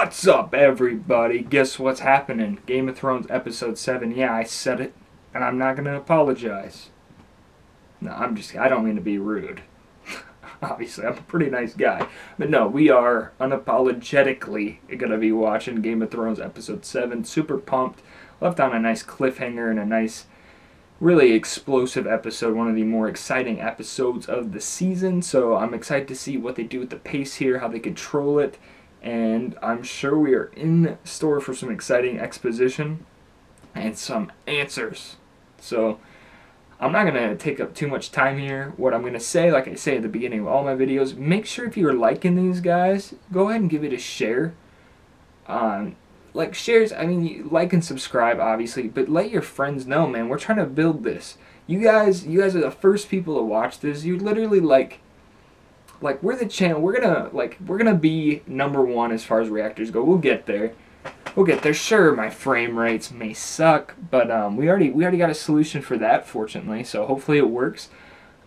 What's up, everybody? Guess what's happening? Game of Thrones Episode 7. Yeah, I said it, and I'm not going to apologize. No, I don't mean to be rude. Obviously, I'm a pretty nice guy. But no, we are unapologetically going to be watching Game of Thrones Episode 7. Super pumped. Left on a nice cliffhanger and a nice, really explosive episode. One of the more exciting episodes of the season. So I'm excited to see what they do with the pace here, how they control it. And I'm sure we are in store for some exciting exposition and some answers. So I'm not going to take up too much time here. What I'm going to say, like I say at the beginning of all my videos, make sure if you're liking these guys, go ahead and give it a share. Like shares, I mean, like and subscribe, obviously, but let your friends know, man. We're trying to build this. You guys are the first people to watch this. You literally like we're the channel. We're gonna be #1 as far as reactors go. We'll get there. We'll get there. Sure, my frame rates may suck, but we already got a solution for that, fortunately. So hopefully it works.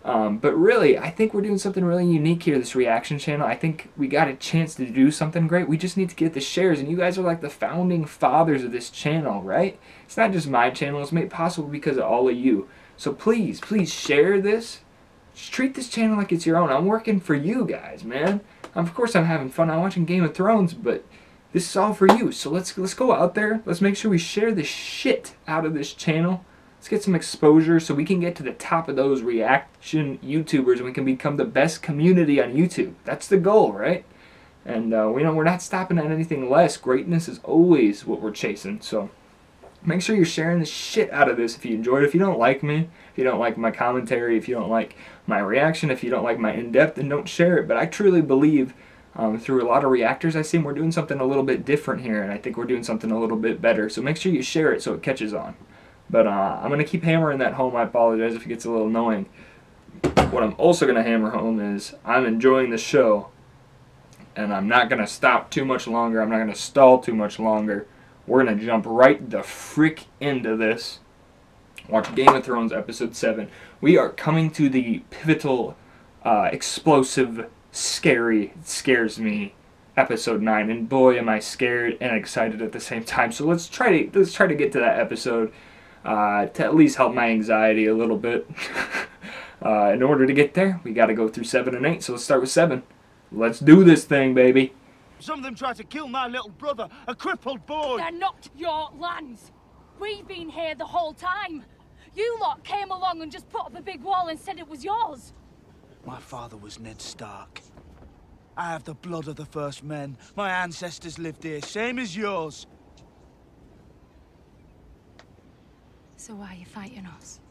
But really, I think we're doing something really unique here. This reaction channel. I think we got a chance to do something great. We just need to get the shares, and you guys are like the founding fathers of this channel, right? It's not just my channel. It's made possible because of all of you. So please share this. Just treat this channel like it's your own. I'm working for you guys, man. Of course I'm having fun. I'm watching Game of Thrones, but this is all for you. So let's go out there. Let's make sure we share the shit out of this channel. Let's get some exposure so we can get to the top of those reaction YouTubers and we can become the best community on YouTube. That's the goal, right? And we're not stopping at anything less. Greatness is always what we're chasing. So make sure you're sharing the shit out of this if you enjoyed it. If you don't like me, if you don't like my commentary, if you don't like my reaction, if you don't like my in-depth, then don't share it. But I truly believe through a lot of reactors I've seen, we're doing something a little bit different here, and I think we're doing something a little bit better. So make sure you share it so it catches on. But I'm going to keep hammering that home. I apologize if it gets a little annoying. What I'm also going to hammer home is I'm enjoying the show, and I'm not going to stop too much longer. I'm not going to stall too much longer. We're going to jump right the frick into this. Watch Game of Thrones Episode 7. We are coming to the pivotal, explosive, scary, it scares me, Episode 9. And boy, am I scared and excited at the same time. So let's try to get to that episode to at least help my anxiety a little bit. In order to get there, we got to go through 7 and 8. So let's start with 7. Let's do this thing, baby. Some of them tried to kill my little brother, a crippled boy. They're not your lands. We've been here the whole time. You lot came along and just put up a big wall and said it was yours. My father was Ned Stark. I have the blood of the first men. My ancestors lived here, same as yours. So why are you fighting us?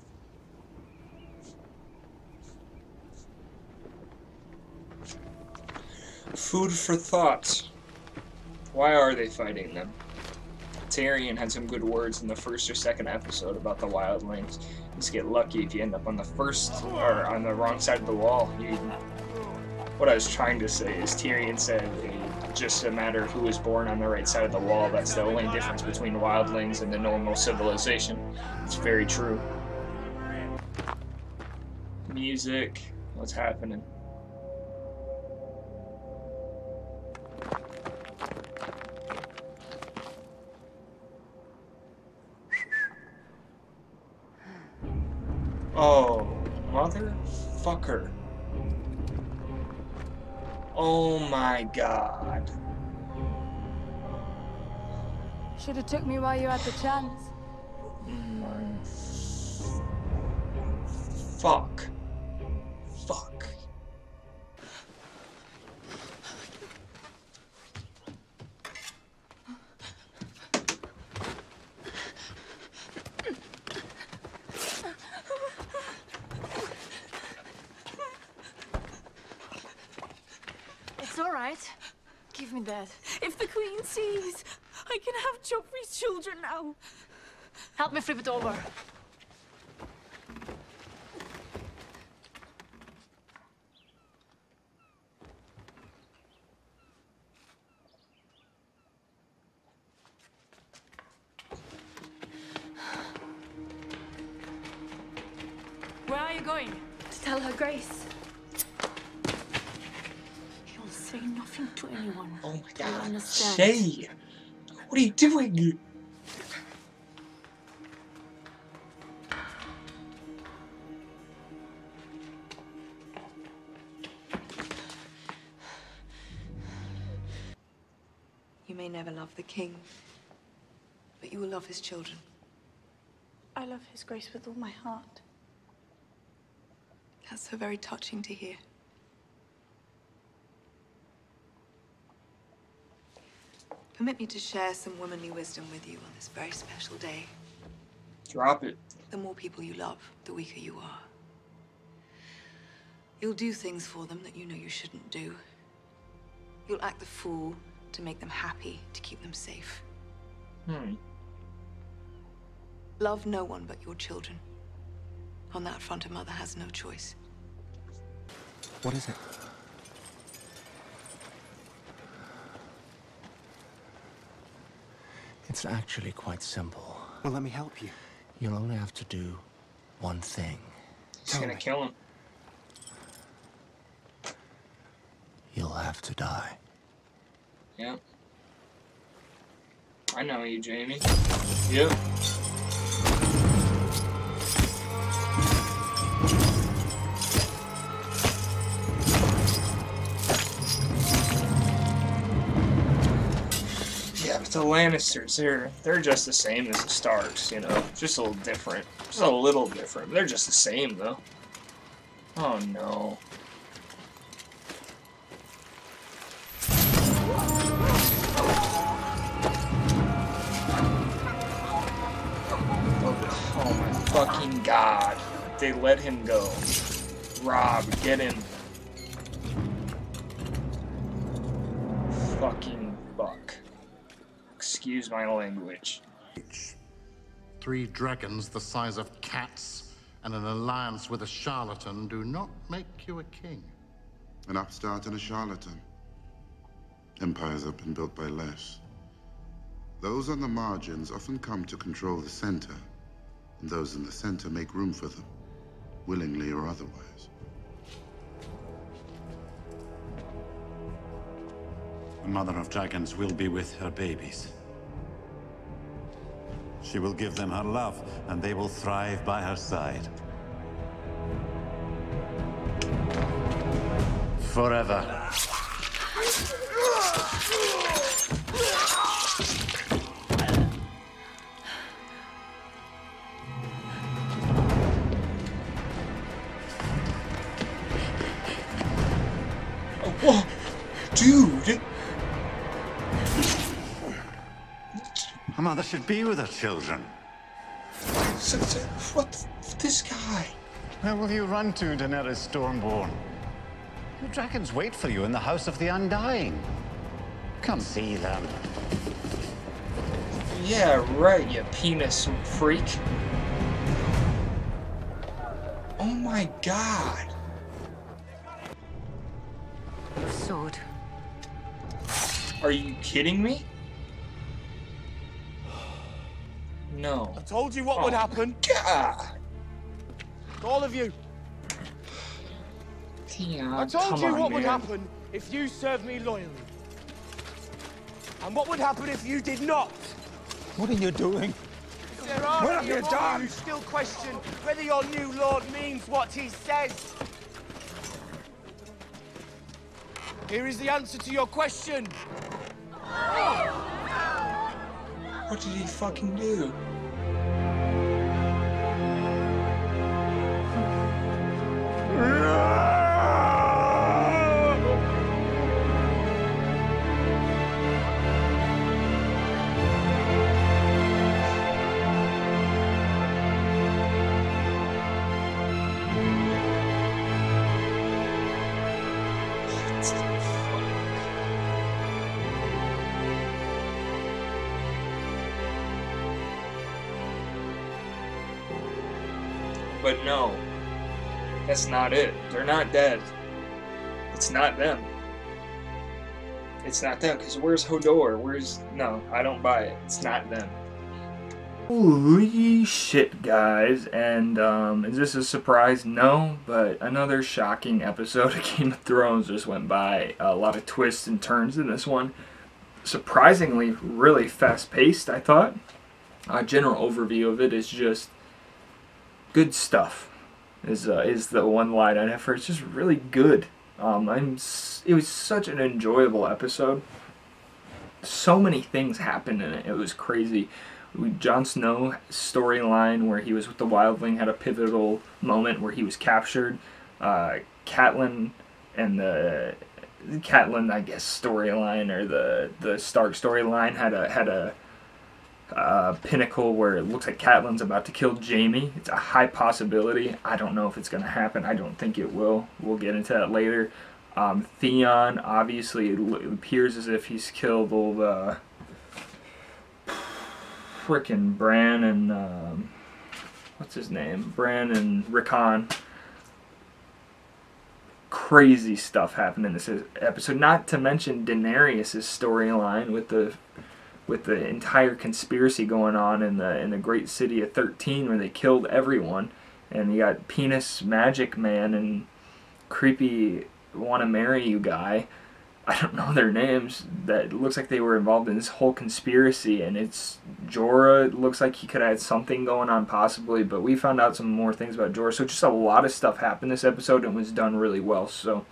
Food for thought. Why are they fighting them? Tyrion had some good words in the first or second episode about the wildlings. You just get lucky if you end up on the first or on the wrong side of the wall. What I was trying to say is Tyrion said just a matter of who was born on the right side of the wall. That's the only difference between wildlings and the normal civilization. It's very true. Music. What's happening? Oh, motherfucker. Oh my god. Should have took me while you had the chance. Fuck. Fuck. It's all right. Give me that. If the Queen sees, I can have Joffrey's children now. Help me flip it over. Where are you going? To tell her grace. You'll Say nothing to anyone. Oh my Do you god. understand? Shay! What are you doing? You may never love the king, but you will love his children. I love His Grace with all my heart. That's so very touching to hear. Permit me to share some womanly wisdom with you on this very special day. Drop it. The more people you love, the weaker you are. You'll do things for them that you know you shouldn't do. You'll act the fool to make them happy, to keep them safe. Love no one but your children. On that front, a mother has no choice. What is it? It's actually quite simple. Well, let me help you. You'll only have to do one thing. He's gonna kill him. You'll have to die. Yep. I know you, Jamie. Yep. Yeah, but the Lannisters, they're just the same as the Starks, you know. Just a little different. Just a little different. They're just the same, though. Oh, no. Oh my fucking god. They let him go. Rob, get him. Fucking buck. Excuse my language. 3 dragons the size of cats and an alliance with a charlatan do not make you a king. An upstart and a charlatan. Empires have been built by less. Those on the margins often come to control the center, and those in the center make room for them, willingly or otherwise. The Mother of Dragons will be with her babies. She will give them her love, and they will thrive by her side. Forever. Whoa! Dude! A mother should be with her children. What? This guy? Where will you run to, Daenerys Stormborn? The dragons wait for you in the House of the Undying. Come see them. Yeah, right, you penis freak. Oh my god. Sword. Are you kidding me? No. I told you what would happen. God. All of you. Yeah, I told you what would man. happen if you served me loyally. And what would happen if you did not? What are you doing? There are What have any you among done? who still question whether your new lord means what he says. Here is the answer to your question. What did he fucking do? But no, that's not it. They're not dead. It's not them. It's not them, because where's Hodor? No, I don't buy it. It's not them. Holy shit, guys. And is this a surprise? No, but another shocking episode of Game of Thrones just went by. A lot of twists and turns in this one. Surprisingly, really fast-paced, I thought. General overview of it is just good stuff. Is the one line I have for it. It's just really good. It was such an enjoyable episode. So many things happened in it. It was crazy. Jon Snow storyline where he was with the Wildling had a pivotal moment where he was captured. Catelyn and the Catelyn, I guess, storyline or the Stark storyline had a pinnacle where it looks like Catelyn's about to kill Jaime. It's a high possibility. I don't know if it's going to happen. I don't think it will. We'll get into that later. Theon, obviously, it appears as if he's killed old frickin' Bran and what's his name? Bran and Rickon. Crazy stuff happened in this episode. Not to mention Daenerys' storyline with the entire conspiracy going on in the great city of 13 where they killed everyone, and you got Penis Magic Man and creepy want to marry you guy. I don't know their names. That looks like they were involved in this whole conspiracy, and it's Jorah. It looks like he could have had something going on possibly, but we found out some more things about Jorah. So just a lot of stuff happened this episode and was done really well. So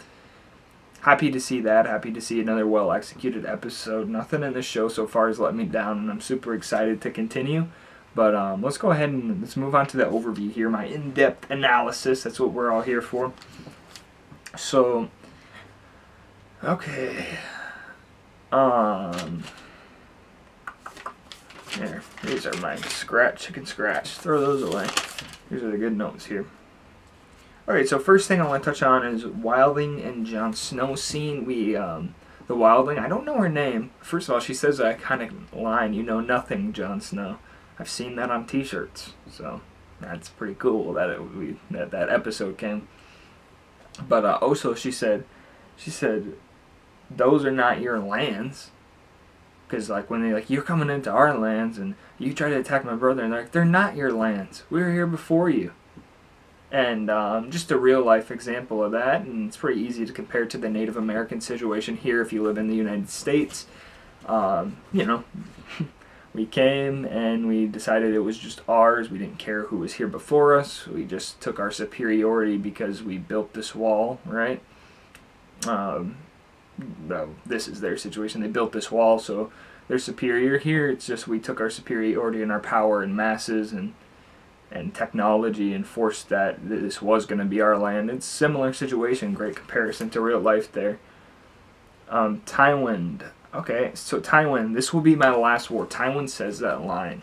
happy to see that. Happy to see another well-executed episode. Nothing in this show so far has let me down, and I'm super excited to continue. But let's go ahead and let's move on to the overview here. My in-depth analysis. That's what we're all here for. So, okay. There. These are my chicken scratch. Throw those away. These are the good notes here. Alright, so first thing I want to touch on is Wildling and Jon Snow scene. The Wildling, I don't know her name. First of all, she says that kind of line, "You know nothing, Jon Snow." I've seen that on t-shirts, so that's pretty cool that that episode came. But also she said, "Those are not your lands." Because like when they like, "You're coming into our lands and you try to attack my brother," and they're like, "They're not your lands. We were here before you." And just a real life example of that, and it's pretty easy to compare to the Native American situation here if you live in the United States. You know, we came and we decided it was just ours. We didn't care who was here before us. We just took our superiority because we built this wall, right? Well, this is their situation. They built this wall, so they're superior. Here, it's just we took our superiority and our power and masses and technology and forced that this was going to be our land. It's a similar situation, great comparison to real life there. Tywin. Okay, so Tywin, this will be my last war. Tywin says that line.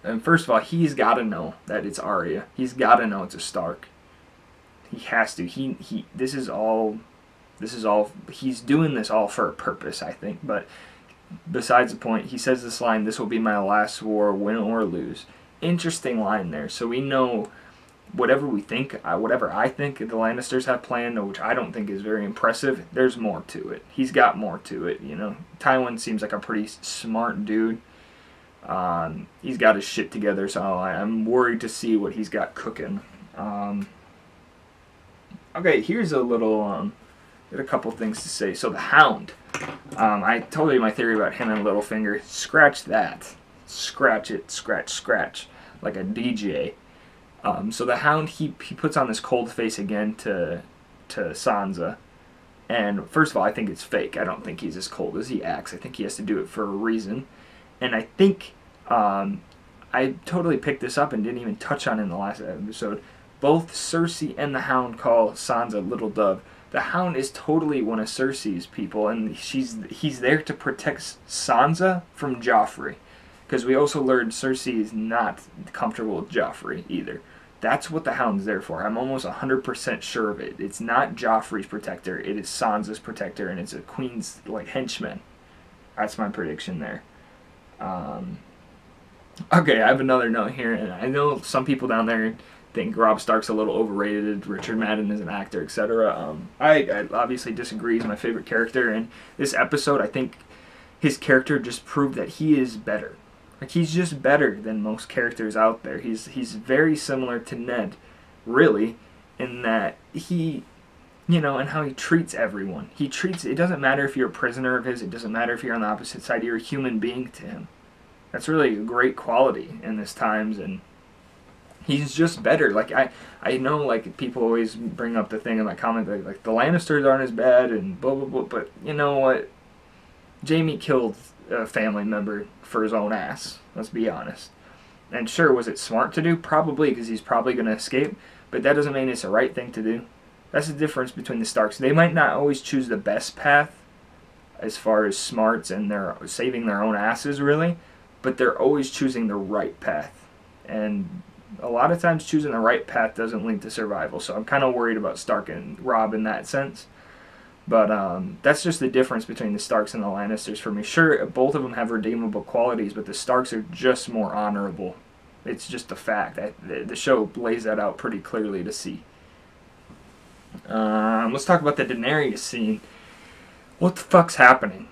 And first of all, he's got to know that it's Arya. He's got to know it's a Stark. He has to. This is all, he's doing this all for a purpose, I think. But besides the point, he says this line, "This will be my last war, win or lose." Interesting line there. So we know whatever we think, whatever I think the Lannisters have planned, which I don't think is very impressive, there's more to it. He's got more to it, you know. Tywin seems like a pretty smart dude. He's got his shit together, so I'm worried to see what he's got cooking. Okay, here's a little, got a couple things to say. So the Hound. I told you my theory about him and Littlefinger. Scratch that. Scratch it, scratch, like a DJ. So the Hound, he puts on this cold face again to Sansa. And first of all, I think it's fake. I don't think he's as cold as he acts. I think he has to do it for a reason. And I think I totally picked this up and didn't even touch on it in the last episode. Both Cersei and the Hound call Sansa Little Dove. The Hound is totally one of Cersei's people, and he's there to protect Sansa from Joffrey. Because we also learned Cersei is not comfortable with Joffrey either. That's what the Hound's there for. I'm almost 100% sure of it. It's not Joffrey's protector. It is Sansa's protector, and it's a queen's like henchman. That's my prediction there. Okay, I have another note here, and I know some people down there think Robb Stark's a little overrated, Richard Madden is an actor, etc. I obviously disagree. He's my favorite character, and this episode, I think his character just proved that he is better. Like, he's just better than most characters out there. He's very similar to Ned, really, in that he, you know, and how he treats everyone. It doesn't matter if you're a prisoner of his, it doesn't matter if you're on the opposite side, you're a human being to him. That's really a great quality in this times, and he's just better. Like, I know, like, people always bring up the thing in my comment, like, the Lannisters aren't as bad, and blah, blah, blah, but you know what? Jaime killed a family member for his own ass, let's be honest. And sure, was it smart to do? Probably, because he's probably going to escape, but that doesn't mean it's the right thing to do. That's the difference between the Starks. They might not always choose the best path as far as smarts and they're saving their own asses, really, but they're always choosing the right path. And a lot of times choosing the right path doesn't lead to survival, so I'm kind of worried about Stark and Robb in that sense. But that's just the difference between the Starks and the Lannisters for me. Sure, both of them have redeemable qualities, but the Starks are just more honorable. It's just a fact. The show lays that out pretty clearly to see. Let's talk about the Daenerys scene. What the fuck's happening?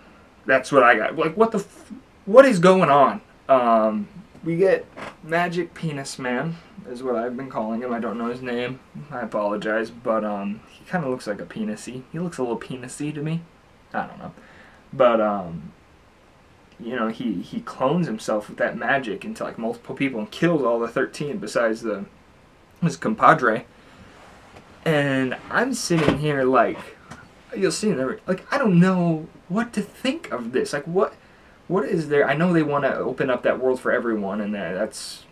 That's what I got. Like, what is going on? We get Magic Penis Man, is what I've been calling him. I don't know his name. I apologize, but he kind of looks like a penisy. He looks a little penisy to me. I don't know. But, you know, he clones himself with that magic into, like, multiple people and kills all the 13 besides his compadre. And I'm sitting here like, you'll see, like, I don't know what to think of this. Like, what is there? I know they want to open up that world for everyone, and that's,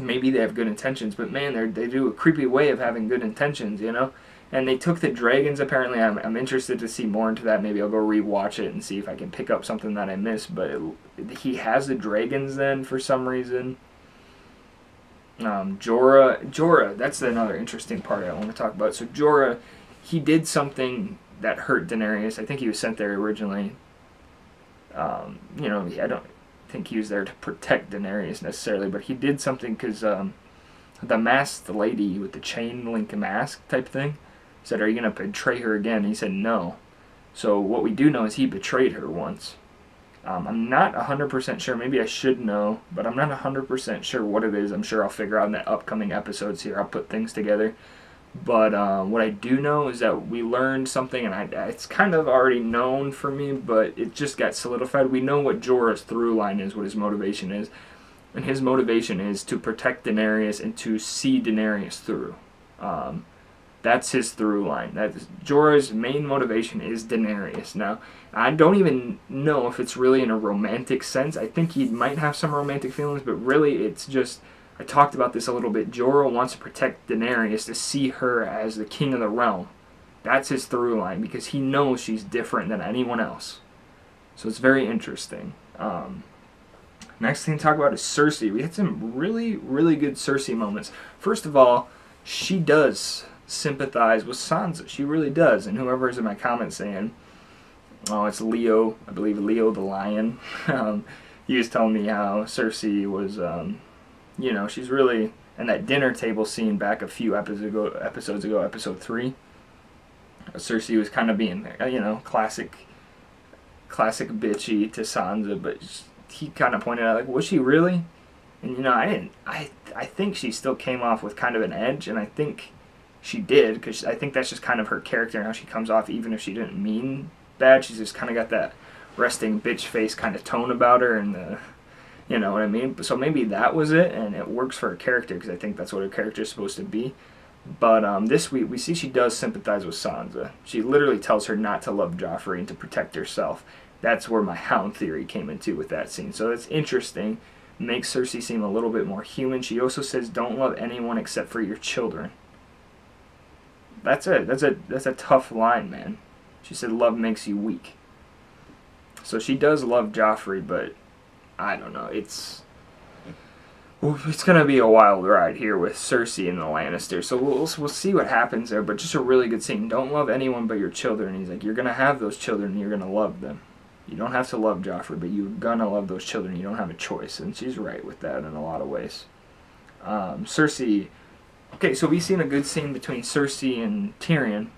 maybe they have good intentions, but man, they do a creepy way of having good intentions, you know? And they took the dragons, apparently. I'm interested to see more into that. Maybe I'll go rewatch it and see if I can pick up something that I missed, but he has the dragons then, for some reason. Jorah, that's another interesting part I want to talk about. So Jorah, he did something that hurt Daenerys. I think he was sent there originally. You know, I don't think he was there to protect Daenerys necessarily, but he did something because the masked lady with the chain link mask type thing said, "Are you going to betray her again?" And he said no. So what we do know is he betrayed her once. I'm not 100% sure. Maybe I should know, but I'm not 100% sure what it is. I'm sure I'll figure out in the upcoming episodes here. I'll put things together. But what I do know is that we learned something, and it's kind of already known for me, but it just got solidified. We know what Jorah's through line is, what his motivation is. And his motivation is to protect Daenerys and to see Daenerys through. That's his through line. Jorah's main motivation is Daenerys. Now, I don't even know if it's really in a romantic sense. I think he might have some romantic feelings, but really it's just, I talked about this a little bit. Jorah wants to protect Daenerys, to see her as the king of the realm. That's his through line, because he knows she's different than anyone else. So it's very interesting. Next thing to talk about is Cersei. We had some really, really good Cersei moments. First of all, she does sympathize with Sansa. She really does. And whoever is in my comments saying, oh, it's Leo, I believe Leo the Lion, he was telling me how Cersei was, you know, she's really, and that dinner table scene back a few episodes ago, episode 3, Cersei was kind of being, you know, classic bitchy to Sansa, but he kind of pointed out, like, was she really? And, you know, I think she still came off with kind of an edge, and I think she did, because I think that's just kind of her character and how she comes off, even if she didn't mean bad. She's just kind of got that resting bitch face kind of tone about her, and you know what I mean? So maybe that was it, and it works for her character, because I think that's what her character is supposed to be. But this week, we see she does sympathize with Sansa. She literally tells her not to love Joffrey and to protect herself. That's where my hound theory came into with that scene. So it's interesting. Makes Cersei seem a little bit more human. She also says, don't love anyone except for your children. That's a tough line, man. She said love makes you weak. So she does love Joffrey, but I don't know. It's gonna be a wild ride here with Cersei and the Lannisters. So we'll see what happens there. But just a really good scene. Don't love anyone but your children. He's like, you're gonna have those children, and you're gonna love them. You don't have to love Joffrey, but you're gonna love those children. You don't have a choice, and she's right with that in a lot of ways. Cersei. Okay, so we've seen a good scene between Cersei and Tyrion,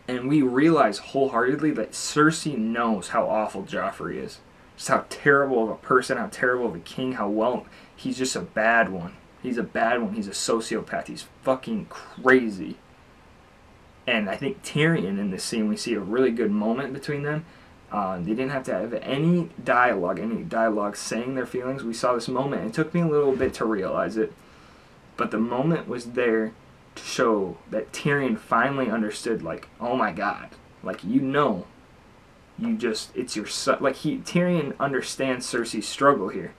and we realize wholeheartedly that Cersei knows how awful Joffrey is. Just how terrible of a person, how terrible of a king, how well, he's just a bad one. He's a bad one. He's a sociopath. He's fucking crazy. And I think Tyrion in this scene, we see a really good moment between them. They didn't have to have any dialogue saying their feelings. We saw this moment, and it took me a little bit to realize it. But the moment was there to show that Tyrion finally understood, like, oh my god. Like, you know, it's your son. Like, Tyrion understands Cersei's struggle here.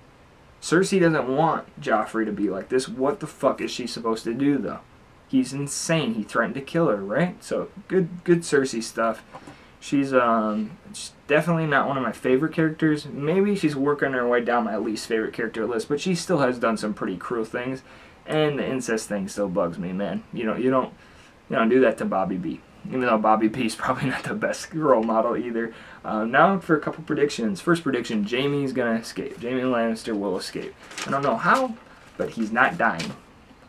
Cersei doesn't want Joffrey to be like this. What the fuck is she supposed to do, though? He's insane. He threatened to kill her, right? So, good Cersei stuff. She's definitely not one of my favorite characters. Maybe she's working her way down my least favorite character list, but she still has done some pretty cruel things. And the incest thing still bugs me, man. You don't do that to Bobby B. Even though Bobby B is probably not the best role model either. Now for a couple predictions. First prediction, Jaime's going to escape. Jaime Lannister will escape. I don't know how, but he's not dying.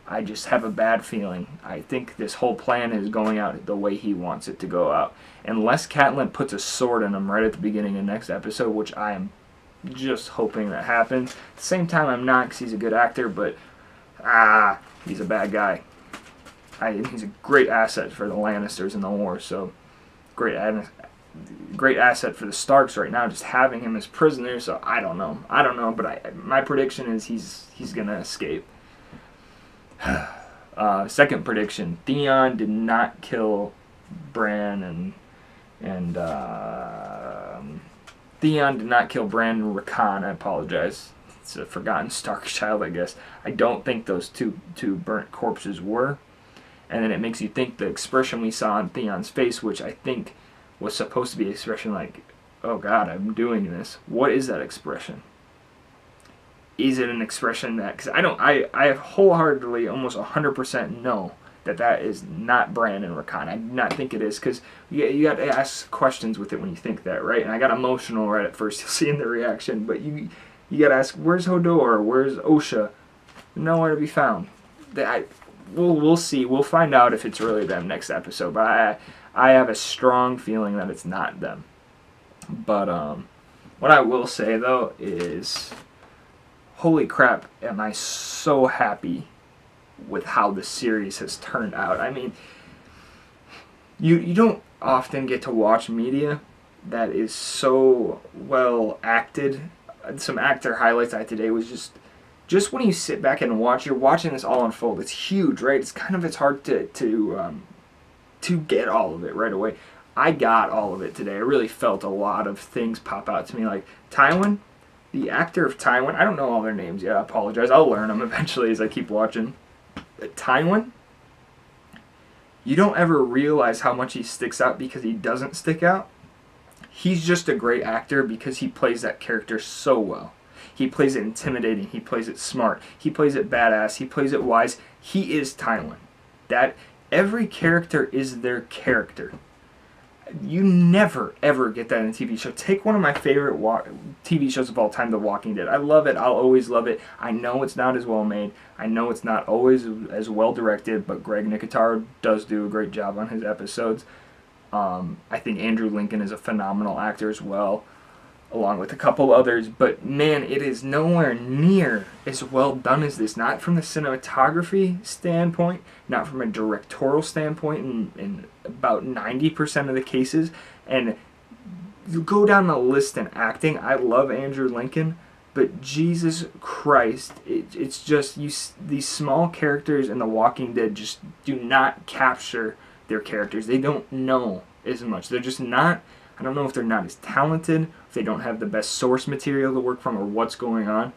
I just have a bad feeling. I think this whole plan is going out the way he wants it to go out. Unless Catelyn puts a sword in him right at the beginning of next episode, which I am just hoping that happens. At the same time, I'm not, because he's a good actor, but he's a bad guy. He's a great asset for the Lannisters in the war, so great asset for the Starks right now, just having him as prisoner. So I don't know, but my prediction is he's gonna escape. Second prediction: Theon did not kill Bran and Theon did not kill Bran and Rickon. I apologize. It's a forgotten Stark child, I guess. I don't think those two burnt corpses were. And then it makes you think the expression we saw on Theon's face, which I think was supposed to be an expression like, oh god, I'm doing this. What is that expression? Is it an expression that, because I have wholeheartedly, almost 100% know that is not Bran and Rickon. I do not think it is, because you got to ask questions with it when you think that, right? And I got emotional right at first, you'll see in the reaction, but you got to ask, where's Hodor? Where's Osha? Nowhere to be found. We'll see. We'll find out if it's really them next episode. But I have a strong feeling that it's not them. But what I will say though is, holy crap, am I so happy with how the series has turned out. I mean, you don't often get to watch media that is so well acted. Some actor highlights I had today was just when you sit back and watch, you're watching this all unfold. It's huge, right? It's hard to get all of it right away. I got all of it today. I really felt a lot of things pop out to me, like Tywin, the actor of Tywin. I don't know all their names yet. I apologize. I'll learn them eventually as I keep watching. But Tywin, you don't ever realize how much he sticks out because he doesn't stick out. He's just a great actor because he plays that character so well. He plays it intimidating. He plays it smart. He plays it badass. He plays it wise. He is Tywin. That every character is their character. You never, ever get that in a TV show. Take one of my favorite TV shows of all time, The Walking Dead. I love it. I'll always love it. I know it's not as well made. I know it's not always as well directed, but Greg Nicotero does do a great job on his episodes. I think Andrew Lincoln is a phenomenal actor as well, along with a couple others. But man, it is nowhere near as well done as this. Not from the cinematography standpoint, not from a directorial standpoint in about 90% of the cases. And you go down the list in acting, I love Andrew Lincoln, but Jesus Christ, it's just these small characters in The Walking Dead just do not capture their characters. They don't know as much. They're just not, I don't know if they're not as talented, if they don't have the best source material to work from, or what's going on.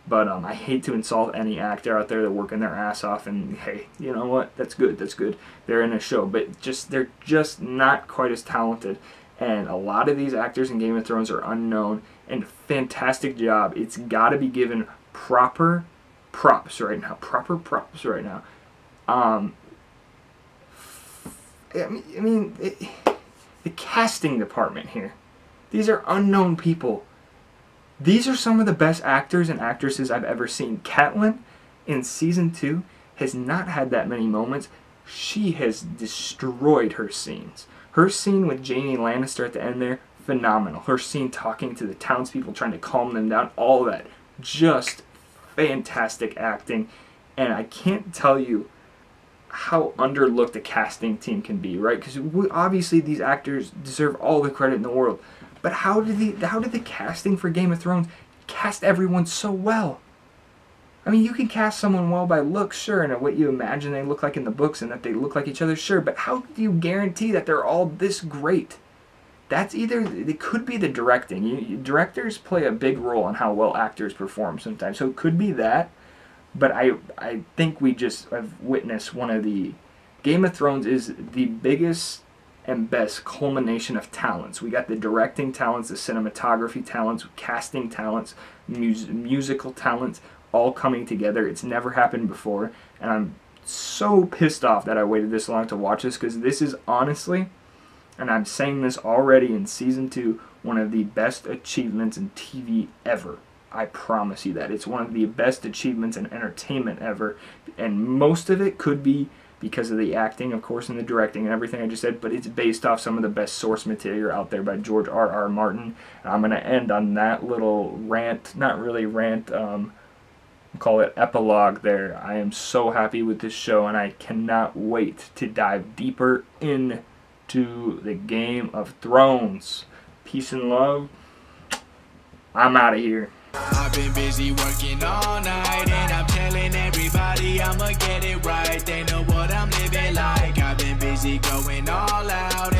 But I hate to insult any actor out there that's working their ass off, and hey, you know what? That's good. That's good. They're in a show, but they're just not quite as talented. And a lot of these actors in Game of Thrones are unknown, and fantastic job. It's got to be given proper props right now. Proper props right now. The casting department here. These are unknown people. These are some of the best actors and actresses I've ever seen. Catelyn in Season 2 has not had that many moments. She has destroyed her scenes. Her scene with Jaime Lannister at the end there, phenomenal. Her scene talking to the townspeople, trying to calm them down, all that. Just fantastic acting. And I can't tell you how underlooked a casting team can be, right? Because obviously these actors deserve all the credit in the world. But how did the casting for Game of Thrones cast everyone so well? I mean, you can cast someone well by looks, sure, and what you imagine they look like in the books and that they look like each other, sure, but how do you guarantee that they're all this great? That's either, it could be the directing. Directors play a big role on how well actors perform sometimes, so it could be that, but I think we just have witnessed one of the, Game of Thrones is the biggest and best culmination of talents. We got the directing talents, the cinematography talents, casting talents, musical talents, all coming together. It's never happened before, and I'm so pissed off that I waited this long to watch this, because this is honestly, and I'm saying this already in season 2, one of the best achievements in TV ever. I promise you that. It's one of the best achievements in entertainment ever, and most of it could be because of the acting, of course, and the directing and everything I just said, but it's based off some of the best source material out there by George R.R. Martin. And I'm going to end on that little rant, not really rant, call it epilogue there. I am so happy with this show, and I cannot wait to dive deeper into the Game of Thrones. Peace and love. I'm out of here. I've been busy working all night, and I'm telling everybody I'ma get it right. They know what I'm living like. I've been busy going all out.